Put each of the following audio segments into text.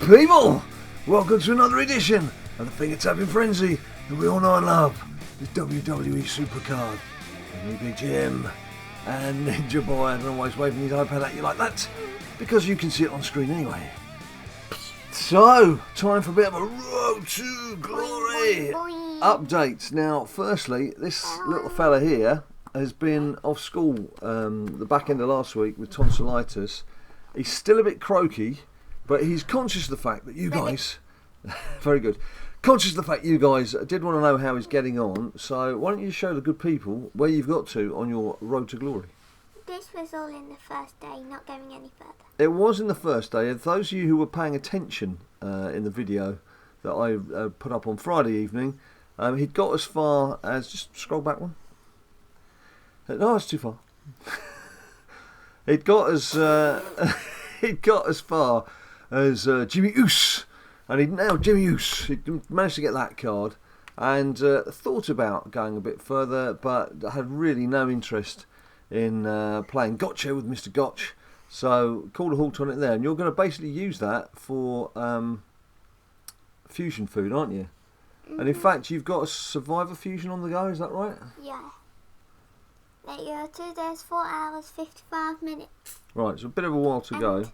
people! Welcome to another edition of the Finger Tapping Frenzy that we all know and love. It's WWE SuperCard with me, Big Jim, and Ninja Boy. I don't know why he's waving his iPad at you like that, because you can see it on screen anyway. So, time for a bit of a road to glory update. Now, firstly, this little fella here has been off school the back end of last week with tonsillitis. He's still a bit croaky, but he's conscious of the fact that you guys, very good, conscious of the fact you guys did want to know how he's getting on. So why don't you show the good people where you've got to on your road to glory? This was all in the first day, not going any further. It was in the first day. And those of you who were paying attention in the video that I put up on Friday evening, he'd got as far as, just scroll back one. No, it's too far. He'd got as far as Jimmy Uso, and he'd now Jimmy Uso. He'd managed to get that card, and thought about going a bit further, but had really no interest in playing Gaucho with Mr. Gaucho. So called a halt on it there, and you're going to basically use that for fusion food, aren't you? Mm-hmm. And in fact, you've got a Survivor fusion on the go. Is that right? Yeah. There you go, 2 days, 4 hours, 55 minutes. Right, so a bit of a while to go. 10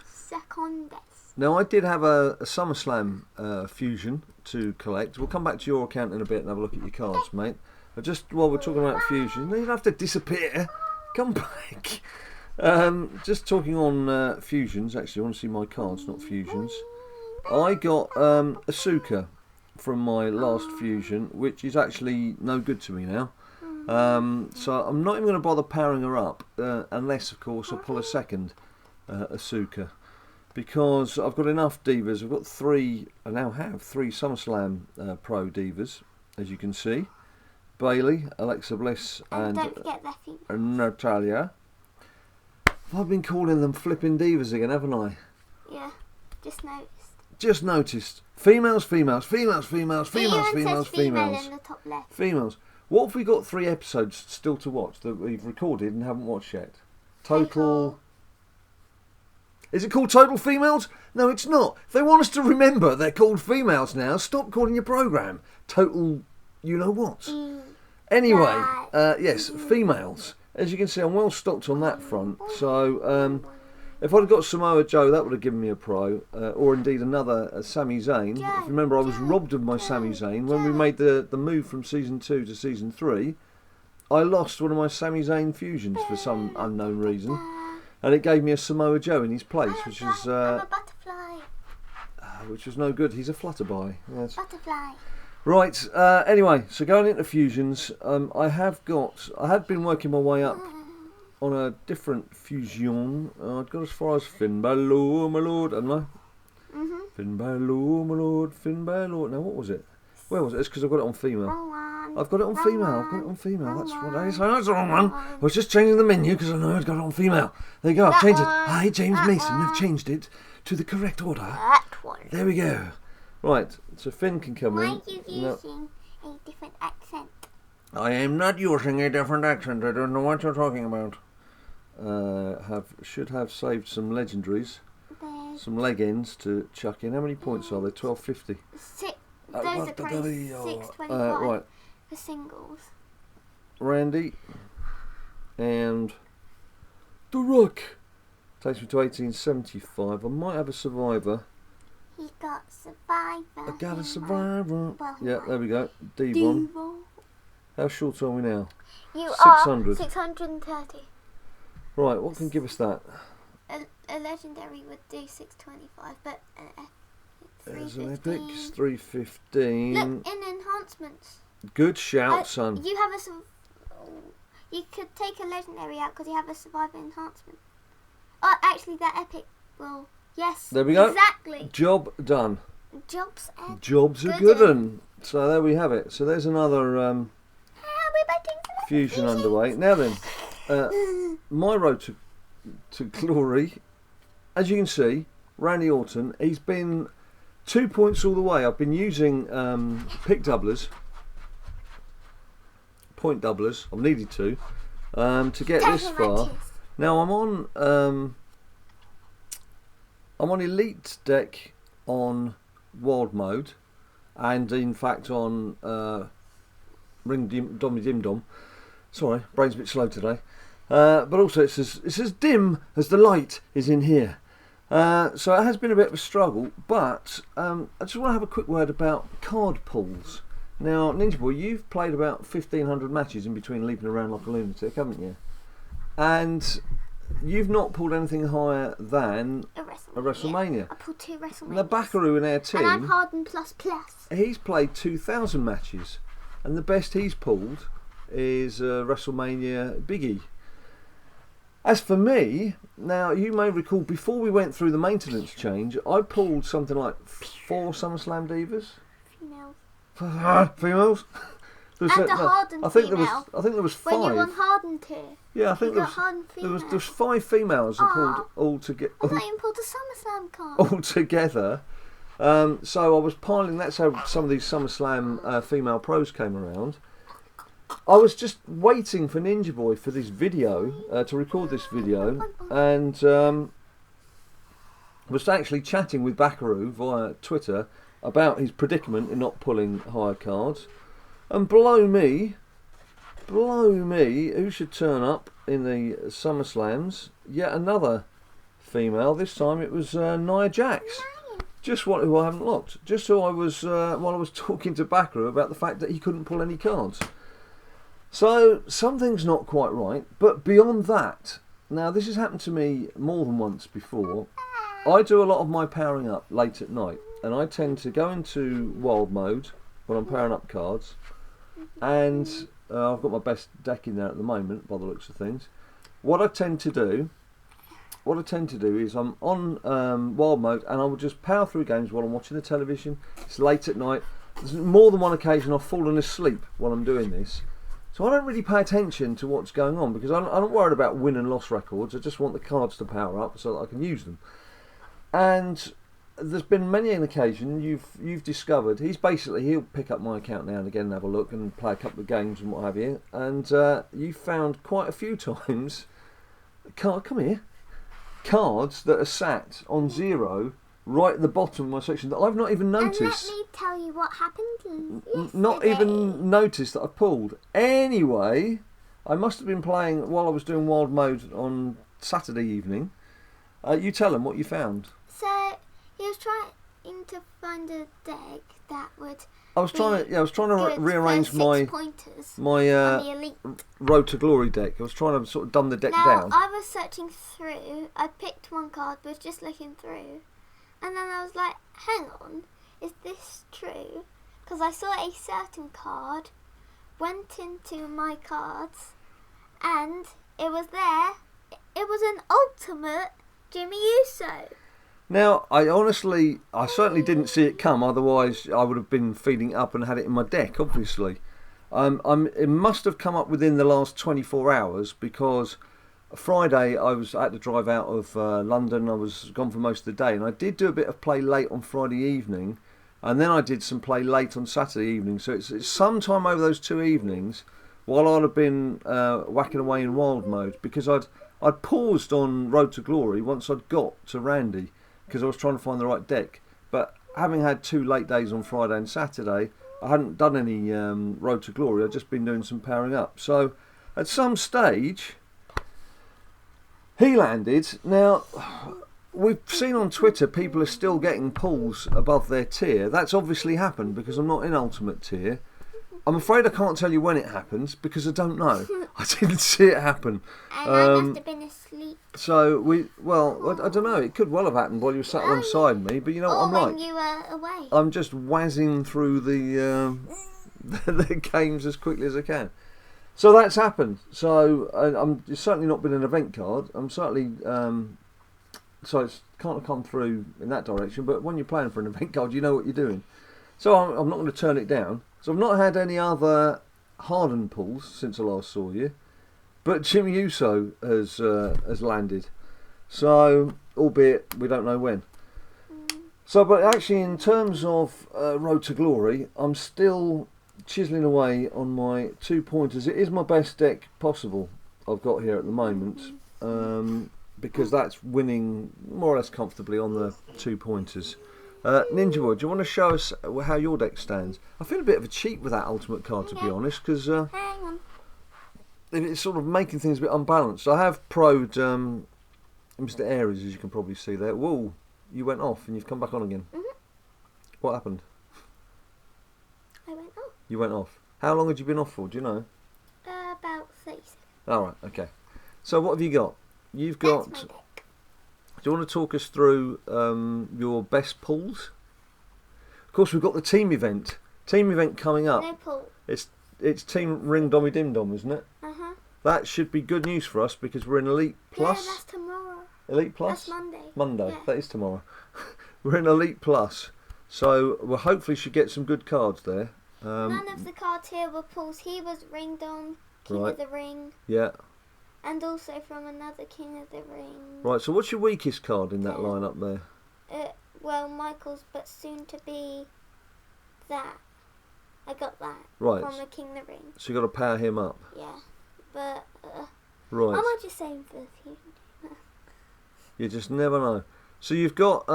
seconds. Now, I did have a SummerSlam fusion to collect. We'll come back to your account in a bit and have a look at your cards, mate. But just while we're talking about fusion, you don't have to disappear. Come back. Just talking on fusions. Actually, I want to see my cards, not fusions. I got Asuka from my last fusion, which is actually no good to me now. So I'm not even going to bother powering her up unless, of course, I pull a second Asuka, because I've got enough divas. I've got three. I now have three SummerSlam Pro divas, as you can see: Bailey, Alexa Bliss, and don't forget their females. Natalia. I've been calling them flipping divas again, haven't I? Yeah, just noticed. Just noticed. Females, females, females, females, females, It even females, says female females. in the top left. Females. What have we got 3 episodes still to watch that we've recorded and haven't watched yet? Total. Is it called Total Females? No, it's not. If they want us to remember they're called females now, stop calling your programme Total you know what. Anyway, yes, females. As you can see, I'm well stocked on that front. So, if I'd have got Samoa Joe, that would have given me a pro. Or indeed another Sami Zayn. If you remember, I was robbed of my Sami Zayn. When we made the move from Season 2 to Season 3, I lost one of my Sami Zayn fusions for some unknown reason. And it gave me a Samoa Joe in his place, which is I'm a butterfly. which was no good. He's a flutterby. Yes. Butterfly. Right. Anyway, so going into fusions, I had been working my way up on a different fusion. I'd got as far as Finn Balor, my lord, hadn't I? Finn Balor, my lord, Finn Balor. Now, what was it? Where was it? It's because I've got it on female. I've got it on female. I've got it on female. That's what I say. That's the wrong one. I was just changing the menu because I know I'd got it on female. There you go. I've changed it. Hi, James Mason. You've changed it to the correct order. That one. There we go. Right. So Finn can come in. Why are you using a different accent? I am not using a different accent. I don't know what you're talking about. Should have saved some legendaries, some leg ends to chuck in. How many points are there? 1250. Those are probably 625 right. for singles. Randy and The Rock takes me to 1875. I might have a Survivor. He got Survivor. I got a Survivor. Well, Yeah, there we go. Devon. How short are we now? You 600. are 630. Right, what can give us that? A legendary would do 625, but There's an 315. epic, 315. Look, in enhancements. Good shout, son. You have you could take a legendary out because you have a survivor enhancement. Oh, actually, that epic will. Yes. There we go. Exactly. Job done. Job's a good one. So there we have it. So there's another fusion underway. Now then, my road to glory, as you can see, Randy Orton, he's been 2 points all the way. I've been using pick doublers, point doublers. I've needed to get this far. Now I'm I'm on Elite deck on Wild Mode, and in fact on Ring Dommy Dim Dom. Sorry, brain's a bit slow today. But also it's as dim as the light is in here. So it has been a bit of a struggle, but I just want to have a quick word about card pulls. Now, Ninja Boy, you've played about 1,500 matches in between leaping around like a lunatic, haven't you? And you've not pulled anything higher than a WrestleMania. I pulled 2 WrestleManias. The Buckaroo in our team, and I'm Harden plus. he's played 2,000 matches, and the best he's pulled is WrestleMania Biggie. As for me, now you may recall before we went through the maintenance change, I pulled something like 4 SummerSlam Divas. Females. And a Harden female. I think there was 5. When you're on Harden tier. Yeah, I think there was 5 females I pulled all together. I thought you pulled a SummerSlam card. All together. So I was piling. That's how some of these SummerSlam female pros came around. I was just waiting for Ninja Boy for this video, to record this video, and was actually chatting with Buckaroo via Twitter about his predicament in not pulling higher cards. And blow me, who should turn up in the SummerSlams? Yet another female. This time it was Nia Jax. Just who I haven't locked. Just who I was while I was talking to Buckaroo about the fact that he couldn't pull any cards. So something's not quite right. But beyond that, now this has happened to me more than once before. I do a lot of my powering up late at night, and I tend to go into wild mode when I'm powering up cards. And I've got my best deck in there at the moment, by the looks of things. What I tend to do is I'm on wild mode, and I will just power through games while I'm watching the television. It's late at night. There's more than one occasion I've fallen asleep while I'm doing this. So I don't really pay attention to what's going on, because I'm not worried about win and loss records. I just want the cards to power up so that I can use them. And there's been many an occasion you've discovered he'll pick up my account now and again and have a look and play a couple of games and what have you, and you found quite a few times cards that are sat on 0 right at the bottom of my section that I've not even noticed. And let me tell you what happened yesterday. Not even noticed that I pulled. Anyway, I must have been playing while I was doing wild mode on Saturday evening. You tell them what you found. So he was trying to find a deck that would. I was trying to rearrange my pointers Road to Glory deck. I was trying to sort of dumb the deck down. I was searching through. I picked one card, but was just looking through, and then I was like, "Hang on, is this true?" Because I saw a certain card, went into my cards, and it was there. It was an ultimate Jimmy Uso. Now, I certainly didn't see it come. Otherwise, I would have been feeding it up and had it in my deck, obviously. It must have come up within the last 24 hours, because Friday I had to drive out of London. I was gone for most of the day, and I did do a bit of play late on Friday evening, and then I did some play late on Saturday evening. So it's sometime over those 2 evenings while I'd have been whacking away in wild mode, because I'd paused on Road to Glory once I'd got to Randy, because I was trying to find the right deck. But having had 2 late days on Friday and Saturday, I hadn't done any Road to Glory. I'd just been doing some powering up. So at some stage, he landed. Now, we've seen on Twitter people are still getting pulls above their tier. That's obviously happened because I'm not in Ultimate tier. I'm afraid I can't tell you when it happens because I don't know. I didn't see it happen. And I must have been asleep. So I don't know. It could well have happened while you were sat alongside me. But you know what I'm like. Or when you were away. I'm just whizzing through the games as quickly as I can. So that's happened. So it's certainly not been an event card. I'm certainly so it can't have come through in that direction. But when you're playing for an event card, you know what you're doing. So I'm not going to turn it down. So I've not had any other Harden pulls since I last saw you, but Jimmy Uso has landed. So, albeit we don't know when. So, but actually, in terms of Road to Glory, I'm still chiseling away on my 2 pointers. It is my best deck possible I've got here at the moment. because that's winning more or less comfortably on the 2 pointers. Ninja Boy, do you want to show us how your deck stands? I feel a bit of a cheat with that ultimate card, to be honest, because Hang on. it's sort of making things a bit unbalanced. I have pro'd Mr. Aries, as you can probably see there. Whoa, you went off and you've come back on again. What happened? I went off. You went off. How long had you been off for, do you know? About 30 seconds. Alright, okay. So what have you got? You've got... That's my deck. Do you want to talk us through your best pulls? Of course, we've got the team event. Team event coming up. No pull. It's Team Ring Dommy Dim Dom, isn't it? Uh-huh. That should be good news for us because we're in Elite Plus. Yeah, that's tomorrow. Elite Plus? That's Monday. Monday. Yeah. That is tomorrow. We're in Elite Plus. So we'll hopefully should get some good cards there. None of the cards here were pulls. He was Ring Dom, King of the Ring. Yeah. And also from another King of the Ring. Right, so what's your weakest card in that lineup there? Well, Michael's, but soon to be that. I got that. Right. From the King of the Ring. So you've got to power him up. Yeah. But, right. I might just say him for the future. You just never know. So you've got,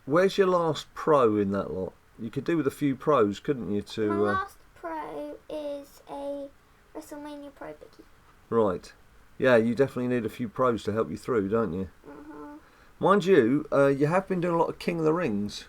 where's your last pro in that lot? You could do with a few pros, couldn't you? To My last pro is a WrestleMania Pro Biggie. Right. Yeah, you definitely need a few pros to help you through, don't you? Uh-huh. Mind you, you have been doing a lot of King of the Rings.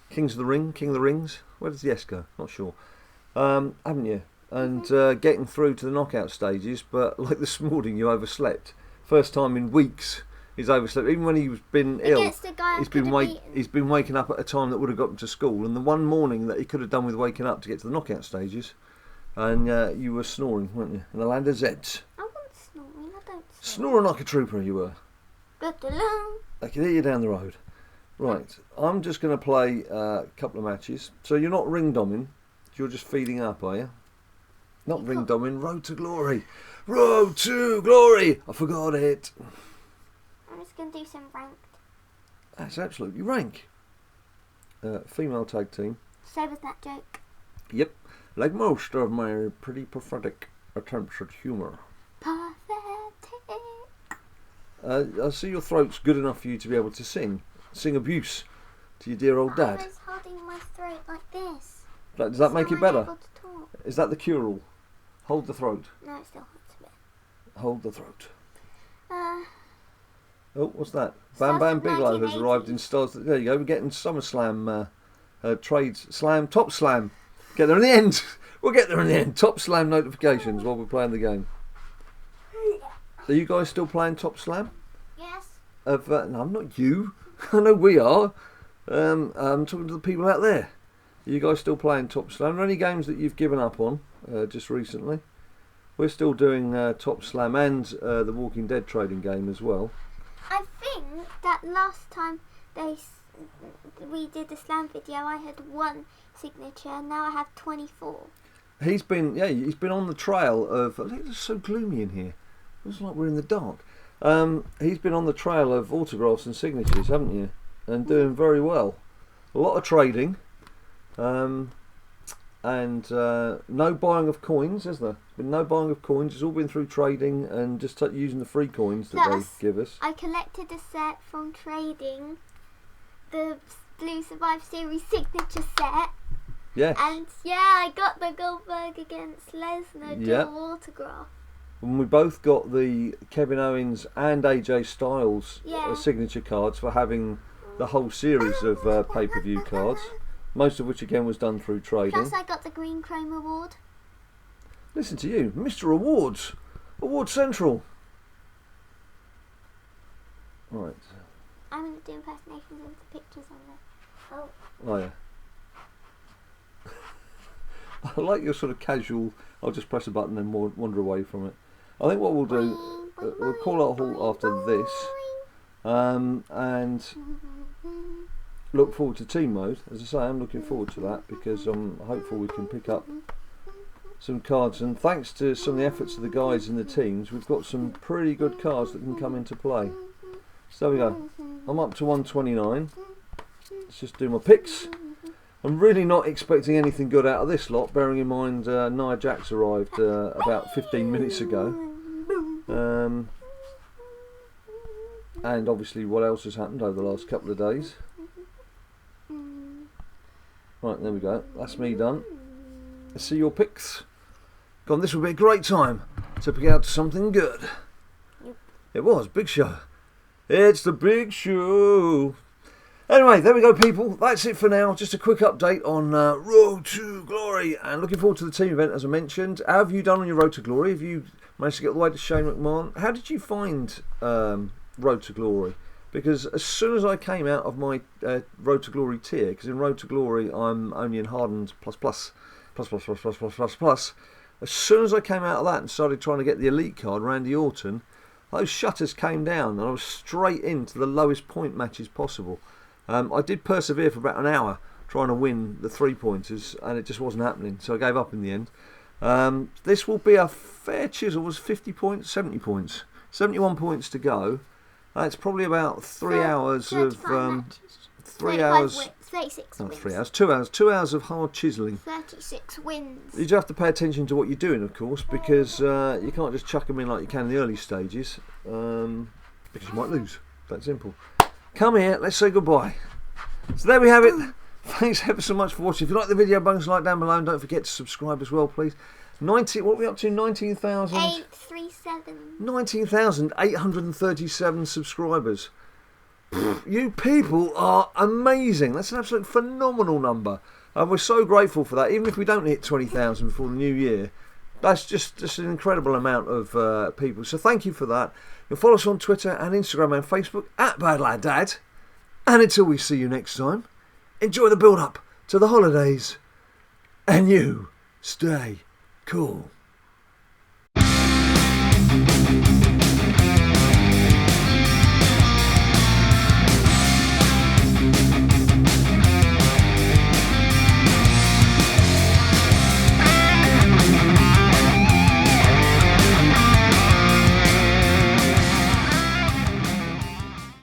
Kings of the Ring, King of the Rings. Where does the S go? Not sure. Haven't you? And getting through to the knockout stages, but like this morning you overslept. First time in weeks he's overslept. Even when he's been ill, he's been waking up at a time that would have got him to school. And the one morning that he could have done with waking up to get to the knockout stages, and you were snoring, weren't you? In the land of Zeds. I wasn't snoring, I don't snore. Snoring like a trooper you were. Good along. I can hear you down the road. Right, I'm just going to play a couple of matches. So you're not ring doming, you're just feeding up, are you? Not ring doming, Road to Glory. Road to Glory! I forgot it. I'm just going to do some ranked. That's absolutely rank. Female tag team. So was that joke. Yep, like most of my pretty pathetic attempts at humour. Pathetic. I see your throat's good enough for you to be able to sing. Sing abuse to your dear old dad. I was holding my throat like this. Does that make it better? Able to talk. Is that the cure-all? Hold the throat. No, it still hurts a bit. Hold the throat. Oh, what's that? Bam Bam of Bigelow has 1980. arrived in Stars. There you go. We're getting SummerSlam trades. Slam, Top Slam. Get there in the end. We'll get there in the end. Top Slam notifications while we're playing the game. Are you guys still playing Top Slam? yes. No, not you. I know we are. I'm talking to the people out there. Are you guys still playing Top Slam? Are there any games that you've given up on just recently? We're still doing Top Slam and the Walking Dead trading game as well. I think that last time we did the slam video, I had 1 signature, and now I have 24. He's been on the trail of. I think it's so gloomy in here. It looks like we're in the dark. He's been on the trail of autographs and signatures, haven't you? And doing very well. A lot of trading. And no buying of coins, has there? Been no buying of coins. It's all been through trading and just using the free coins that they give us. I collected a set from trading, the Blue Survive Series signature set. Yes. And yeah, I got the Goldberg against Lesnar dual autograph. And we both got the Kevin Owens and AJ Styles signature cards for having the whole series of pay-per-view cards. Most of which again was done through trading. Plus I got the Green Chrome Award. Listen to you, Mr. Awards. Award Central. Right. I'm going to do impersonations of the pictures on there. Oh yeah. I like your sort of casual, I'll just press a button and wander away from it. I think what we'll do, we'll call it a halt after this. And look forward to team mode. As I say, I'm looking forward to that because I'm hopeful we can pick up some cards, and thanks to some of the efforts of the guys in the teams, we've got some pretty good cards that can come into play. So there we go. I'm up to 129. Let's just do my picks. I'm really not expecting anything good out of this lot, bearing in mind Nia Jax arrived about 15 minutes ago. and obviously what else has happened over the last couple of days. Right, there we go. That's me done. Let's see your pics. Go on, this will be a great time to pick out something good. Yep. It was, big show. It's the big show. Anyway, there we go, people. That's it for now. Just a quick update on Road to Glory. And looking forward to the team event, as I mentioned. How have you done on your Road to Glory? Have you managed to get all the way to Shane McMahon? How did you find Road to Glory? Because as soon as I came out of my Road to Glory tier, because in Road to Glory I'm only in Hardened plus. As soon as I came out of that and started trying to get the Elite card, Randy Orton, those shutters came down and I was straight into the lowest point matches possible. I did persevere for about an hour trying to win the 3-pointers and it just wasn't happening, so I gave up in the end. This will be a fair chisel. Was 50 points, 70 points, 71 points to go. It's probably about 3 hours of 3 hours. 36 wins. 3 hours, 2 hours, 2 hours of hard chiselling. 36 wins. You do have to pay attention to what you're doing, of course, because you can't just chuck them in like you can in the early stages, because you might lose. That simple. Come here, let's say goodbye. So there we have it. Thanks ever so much for watching. If you like the video, bonus like down below, and don't forget to subscribe as well, please. What are we up to? 19,837 subscribers. You people are amazing. That's an absolute phenomenal number, and we're so grateful for that. Even if we don't hit 20,000 before the new year, that's just an incredible amount of people. So thank you for that. You'll follow us on Twitter and Instagram and Facebook at BadLadDad. And until we see you next time, enjoy the build up to the holidays, and you stay cool.